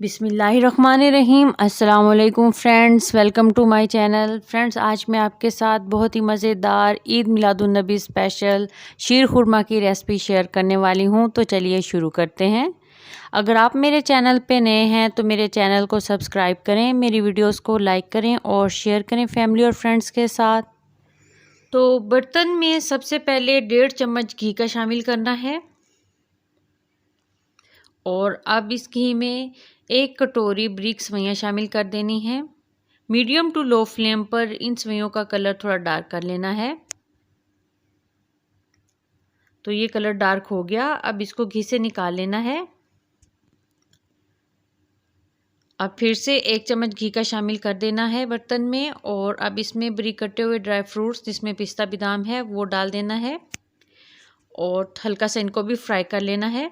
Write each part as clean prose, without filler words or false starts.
बिस्मिल्लाहिर्रहमानिर्रहीम। अस्सलाम वालेकुम friends, welcome to my channel. Friends, आज मैं आपके साथ बहुत ही मज़ेदार ईद मिलादुन्नबी स्पेशल शीर खुरमा की रेसिपी शेयर करने वाली हूं। तो चलिए शुरू करते हैं। अगर आप मेरे चैनल पे नए हैं तो मेरे चैनल को सब्सक्राइब करें, मेरी वीडियोस को लाइक करें और शेयर करें फैमिली और फ्रेंड्स के साथ। तो बर्तन में सबसे पहले 1.5 चम्मच घी का शामिल करना है और अब इस घी में 1 कटोरी ब्रिक सेवइयाँ शामिल कर देनी है। मीडियम टू लो फ्लेम पर इन सेवइयों का कलर थोड़ा डार्क कर लेना है। तो ये कलर डार्क हो गया, अब इसको घी से निकाल लेना है। अब फिर से 1 चम्मच घी का शामिल कर देना है बर्तन में और अब इसमें ब्रिक कटे हुए ड्राई फ्रूट्स जिसमें पिस्ता बादाम है वो डाल देना है और हल्का सा इनको भी फ्राई कर लेना है।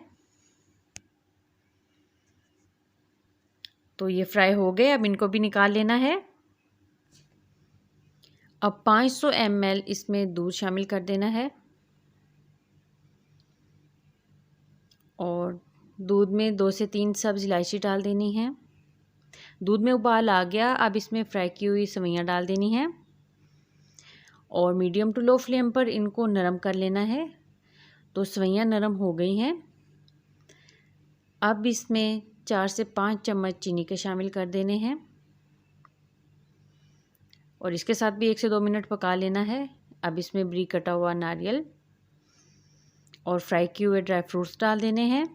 तो ये फ्राई हो गए, अब इनको भी निकाल लेना है। अब 500 ml इसमें दूध शामिल कर देना है और दूध में 2 से 3 सब्ज़ इलायची डाल देनी है। दूध में उबाल आ गया, अब इसमें फ्राई की हुई सेवइयाँ डाल देनी है और मीडियम टू लो फ्लेम पर इनको नरम कर लेना है। तो सेवइयाँ नरम हो गई हैं। अब इसमें 4 से 5 चम्मच चीनी के शामिल कर देने हैं और इसके साथ भी 1 से 2 मिनट पका लेना है। अब इसमें ब्रिक कटा हुआ नारियल और फ्राई किए हुए ड्राई फ्रूट्स डाल देने हैं।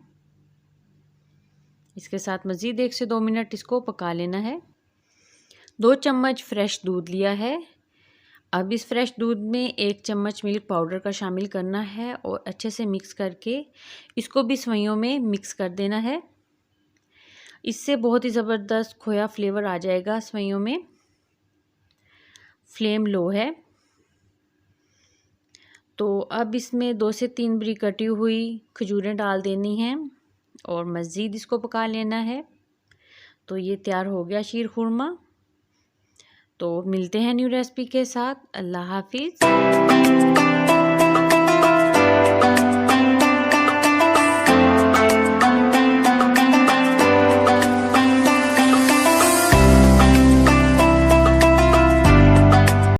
इसके साथ मज़ीद 1 से 2 मिनट इसको पका लेना है। 2 चम्मच फ्रेश दूध लिया है। अब इस फ्रेश दूध में 1 चम्मच मिल्क पाउडर का शामिल करना है और अच्छे से मिक्स करके इसको भी सेवइयों में मिक्स कर देना है। इससे बहुत ही ज़बरदस्त खोया फ्लेवर आ जाएगा सेवइयों में। फ्लेम लो है। तो अब इसमें 2 से 3 ब्रिक कटी हुई खजूरें डाल देनी हैं और मज़ीद इसको पका लेना है। तो ये तैयार हो गया शीर खुरमा। तो मिलते हैं न्यू रेसिपी के साथ। अल्लाह हाफिज़।